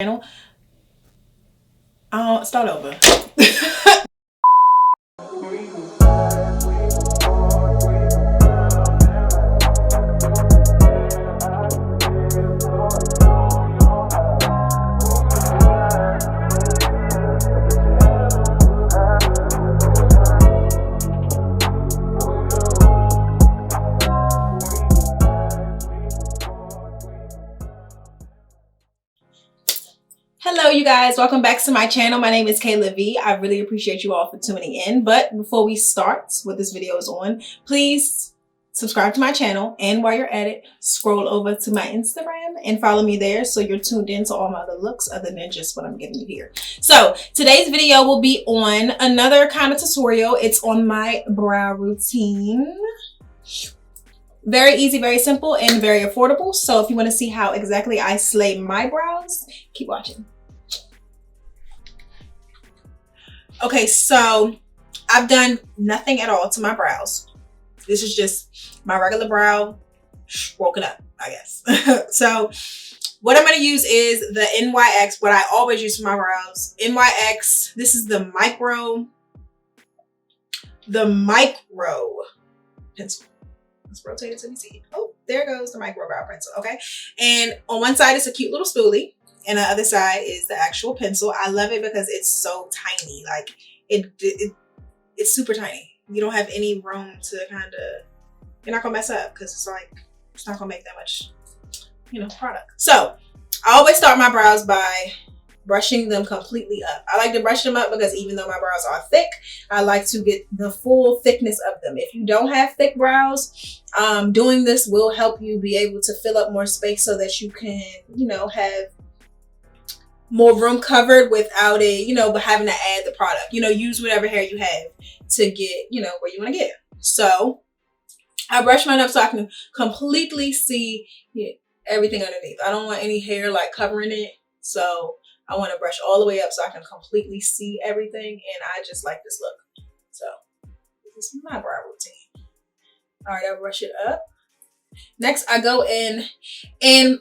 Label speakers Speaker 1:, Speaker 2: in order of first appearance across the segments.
Speaker 1: channel. Start over. Hello you guys, welcome back to my channel. My name is Kayla V. I really appreciate you all for tuning in. But before we start what this video is on, please subscribe to my channel, and while you're at it, scroll over to my Instagram and follow me there so you're tuned in to all my other looks other than just what I'm giving you here. So today's video will be on another kind of tutorial. It's on my brow routine. Very easy, very simple, and very affordable. So if you want to see how exactly I slay my brows, keep watching. Okay, so I've done nothing at all to my brows. This is just my regular brow woken up, I guess. So what I'm going to use is the NYX, what I always use for my brows. NYX, this is the micro pencil. Let's rotate it so you see it. Oh, there goes the micro brow pencil, okay? And on one side, it's a cute little spoolie. And the other side is the actual pencil. I love it because it's so tiny. Like, it's super tiny. You don't have any room to kind of, you're not going to mess up because it's like, it's not going to make that much, product. So, I always start my brows by brushing them completely up. I like to brush them up because even though my brows are thick, I like to get the full thickness of them. If you don't have thick brows, doing this will help you be able to fill up more space so that you can, have more room covered without it, but having to add the product. Use whatever hair you have to get, where you want to get. So I brush mine up so I can completely see everything underneath. I don't want any hair like covering it. So I want to brush all the way up so I can completely see everything. And I just like this look. So this is my brow routine. All right, I brush it up. Next, I go in and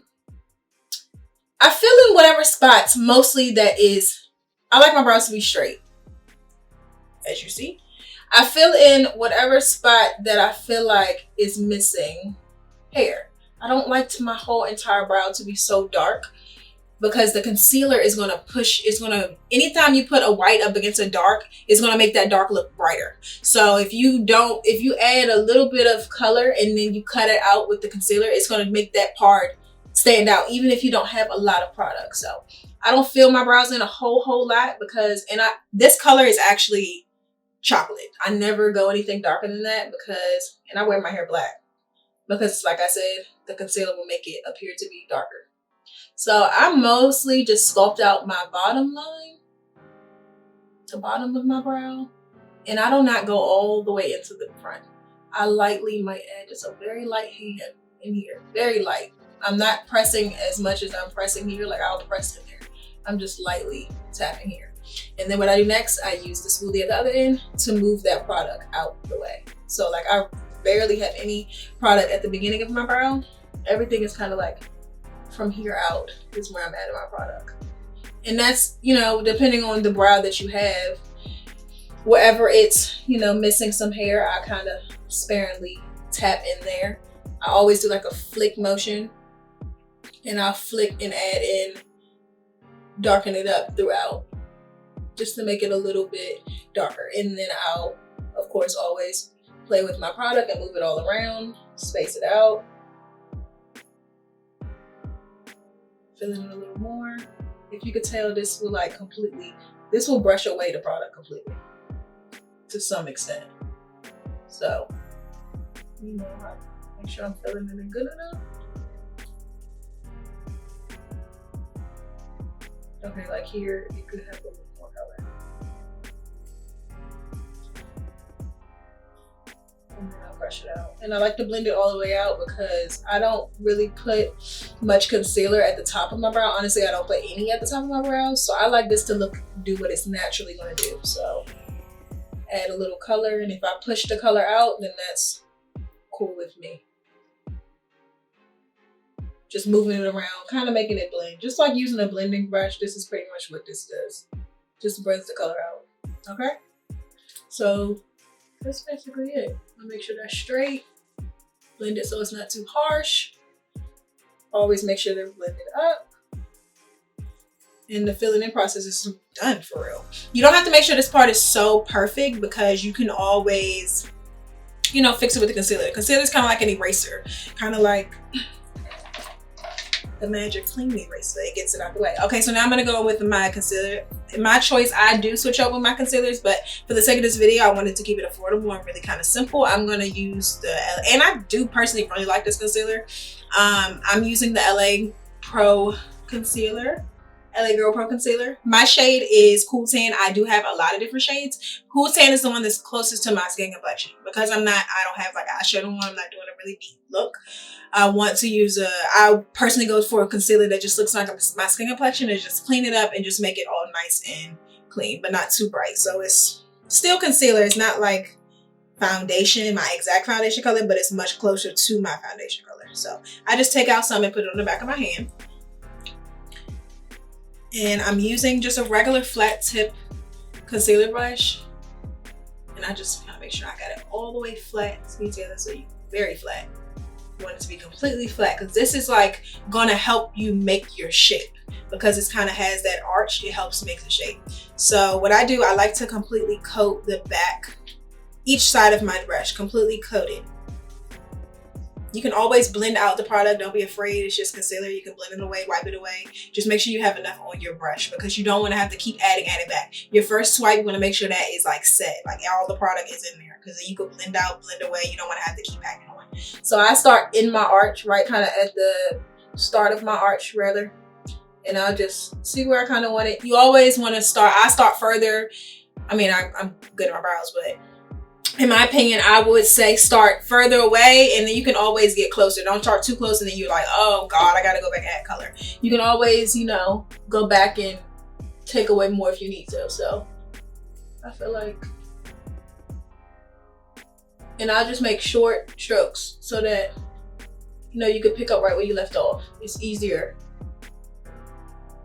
Speaker 1: I fill in whatever spots, mostly I like my brows to be straight, as you see. I fill in whatever spot that I feel like is missing hair. I don't like my whole entire brow to be so dark because the concealer is going to anytime you put a white up against a dark, it's going to make that dark look brighter. So if you add a little bit of color and then you cut it out with the concealer, it's going to make that part stand out even if you don't have a lot of product. So I don't fill my brows in a whole lot because this color is actually chocolate. I never go anything darker than that and I wear my hair black because, like I said, the concealer will make it appear to be darker. So I mostly just sculpt out my bottom line, the bottom of my brow, and I do not go all the way into the front. I lightly might add just a very light hand in here, very light. I'm not pressing as much as I'm pressing here. Like I'll press in there. I'm just lightly tapping here. And then what I do next, I use the spoolie at the other end to move that product out the way. So like I barely have any product at the beginning of my brow. Everything is kind of like from here out is where I'm adding my product. And that's, depending on the brow that you have, wherever it's, missing some hair, I kind of sparingly tap in there. I always do like a flick motion. And I'll flick and add in, darken it up throughout just to make it a little bit darker. And then I'll, of course, always play with my product and move it all around, space it out. Fill in a little more. If you could tell, this will brush away the product completely to some extent. So, make sure I'm filling it in good enough. Okay, like here, you could have a little more color. And then I'll brush it out. And I like to blend it all the way out because I don't really put much concealer at the top of my brow. Honestly, I don't put any at the top of my brows. So I like this to do what it's naturally going to do. So add a little color. And if I push the color out, then that's cool with me. Just moving it around, kind of making it blend. Just like using a blending brush, this is pretty much what this does. Just brings the color out, okay? So that's basically it. I'll make sure that's straight. Blend it so it's not too harsh. Always make sure they're blended up. And the filling in process is done for real. You don't have to make sure this part is so perfect because you can always, you know, fix it with the concealer. Concealer is kind of like an eraser, kind of like the magic clean eraser. It gets it out the way. Okay, so now I'm gonna go with my concealer. In my choice, I do switch over my concealers, but for the sake of this video, I wanted to keep it affordable and really kind of simple. I'm gonna use the, and I do personally really like this concealer. I'm using the LA Pro concealer. LA Girl Pro concealer. My shade is Cool Tan. I do have a lot of different shades. Cool Tan is the one that's closest to my skin complexion because I don't have like eyeshadow on. I'm not doing a really deep look. I want to use I personally go for a concealer that just looks like my skin complexion and just clean it up and just make it all nice and clean, but not too bright. So it's still concealer. It's not like foundation, my exact foundation color, but it's much closer to my foundation color. So I just take out some and put it on the back of my hand. And I'm using just a regular flat tip concealer brush. And I just kind of make sure I got it all the way flat. So you very flat. You want it to be completely flat because this is like gonna help you make your shape because it kind of has that arch. It helps make the shape. So what I do, I like to completely coat the back, each side of my brush, completely coat it. You can always blend out the product. Don't be afraid. It's just concealer. You can blend it away, wipe it away. Just make sure you have enough on your brush because you don't want to have to keep adding back. Your first swipe, you want to make sure that is like set, like all the product is in there because then you can blend out, blend away. You don't want to have to keep adding on. So I start in my arch, right, kind of at the start of my arch rather. And I'll just see where I kind of want it. You always want to start. I start further. I mean, I'm good at my brows, but in my opinion, I would say start further away and then you can always get closer. Don't start too close and then you're like, oh God, I gotta go back and add color. You can always, you know, go back and take away more if you need to. So I feel like, and I'll just make short strokes so that, you know, you can pick up right where you left off. It's easier.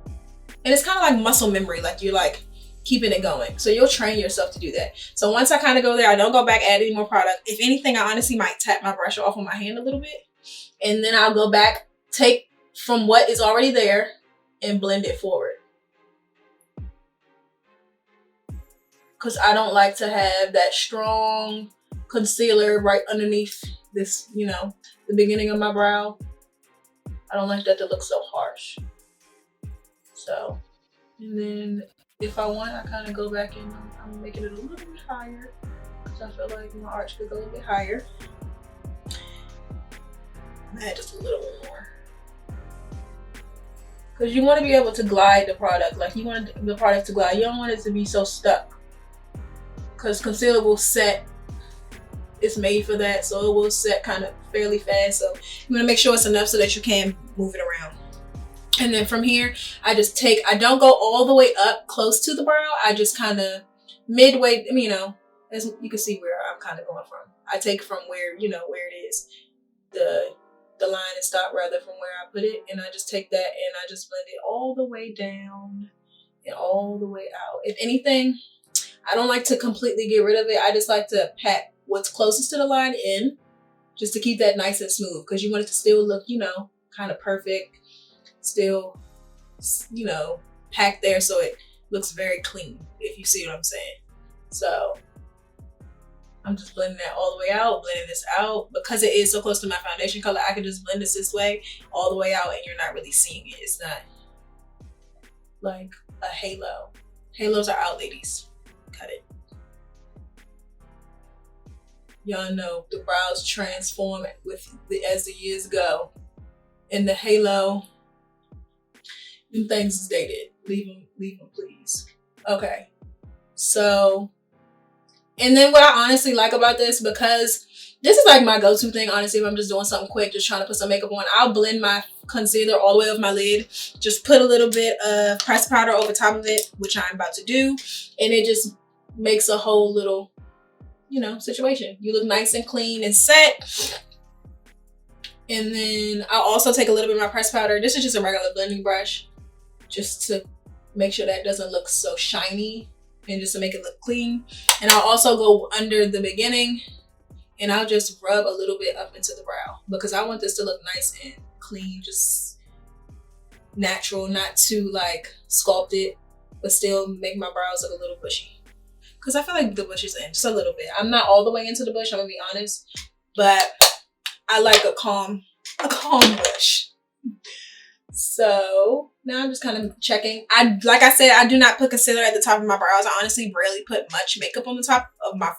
Speaker 1: And it's kind of like muscle memory, like you're like, keeping it going. So you'll train yourself to do that. So once I kind of go there, I don't go back, add any more product. If anything, I honestly might tap my brush off on my hand a little bit. And then I'll go back, take from what is already there and blend it forward. Because I don't like to have that strong concealer right underneath this, you know, the beginning of my brow. I don't like that to look so harsh. So, and then if I want, I kind of go back and I'm making it a little bit higher because I feel like my arch could go a little bit higher. Add just a little bit more. Because you want to be able to glide the product. Like you want the product to glide. You don't want it to be so stuck. Because concealer will set. It's made for that. So it will set kind of fairly fast. So you want to make sure it's enough so that you can move it around. And then from here, I just take, I don't go all the way up close to the brow. I just kind of midway, you know, as you can see where I'm kind of going from. I take from where, you know, where it is, the line and stop rather from where I put it. And I just take that and I just blend it all the way down and all the way out. If anything, I don't like to completely get rid of it. I just like to pat what's closest to the line in just to keep that nice and smooth because you want it to still look, you know, kind of perfect. Still, you know, packed there so it looks very clean, if you see what I'm saying. So I'm just blending that all the way out, blending this out. Because it is so close to my foundation color, I can just blend this way, all the way out, and you're not really seeing it. It's not like a halo. Halos are out, ladies. Cut it. Y'all know the brows transform as the years go. And the halo, them things is dated. Leave them, please. Okay. So, and then what I honestly like about this, because this is like my go-to thing, honestly, if I'm just doing something quick, just trying to put some makeup on, I'll blend my concealer all the way over my lid. Just put a little bit of pressed powder over top of it, which I'm about to do. And it just makes a whole little, you know, situation. You look nice and clean and set. And then I'll also take a little bit of my pressed powder. This is just a regular blending brush, just to make sure that doesn't look so shiny and just to make it look clean. And I'll also go under the beginning and I'll just rub a little bit up into the brow because I want this to look nice and clean, just natural, not too like sculpted, but still make my brows look a little bushy. Because I feel like the bush is in just a little bit. I'm not all the way into the bush, I'm gonna be honest, but I like a calm bush. So now I'm just kind of checking. Like I said, I do not put concealer at the top of my brows. I honestly rarely put much makeup on the top of my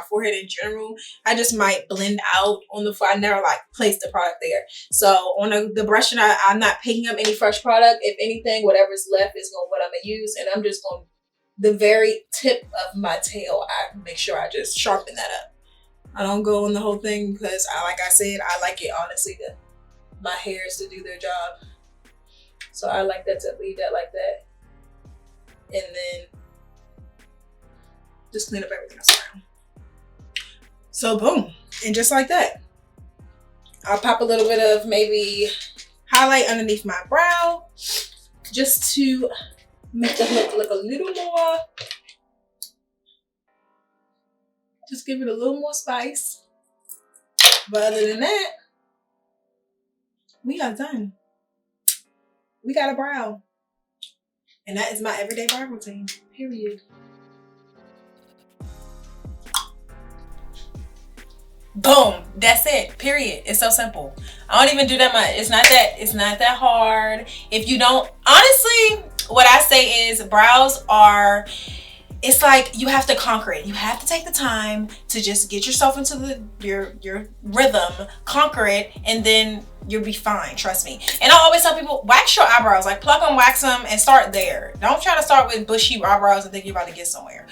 Speaker 1: forehead in general. I just might blend out on the forehead. I never like place the product there. So on the brush, I'm not picking up any fresh product. If anything, whatever's left is what I'm gonna use, and I'm just going the very tip of my tail. I make sure I just sharpen that up. I don't go on the whole thing because like I said, I like it honestly my hairs to do their job. So I like that to leave that like that. And then just clean up everything else around. So boom. And just like that. I'll pop a little bit of maybe highlight underneath my brow just to make the look a little more. Just give it a little more spice. But other than that, we are done. We got a brow. And that is my everyday brow routine, period. Boom, that's it, period. It's so simple. I don't even do that much. It's not that hard. If you don't, honestly, what I say is brows are, it's like you have to conquer it. You have to take the time to just get yourself into your rhythm, conquer it, and then you'll be fine, trust me. And I always tell people, wax your eyebrows, like pluck them, wax them, and start there. Don't try to start with bushy eyebrows and think you're about to get somewhere.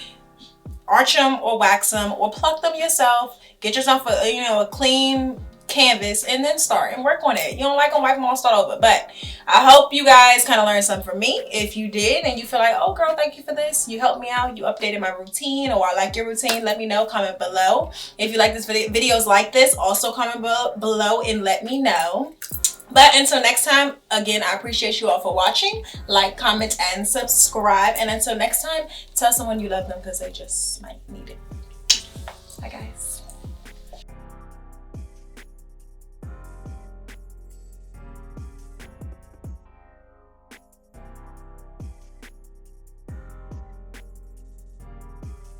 Speaker 1: Arch them or wax them or pluck them yourself. Get yourself a clean canvas and then start and work on it. You don't like them, wipe them off, start over. But I hope you guys kind of learned something from me. If you did and you feel like, oh girl, thank you for this, you helped me out, you updated my routine, or I like your routine, let me know. Comment below. If you like this videos like this, also comment below and let me know. But until next time, again, I appreciate you all for watching. Like, comment, and subscribe. And until next time, tell someone you love them because they just might need it.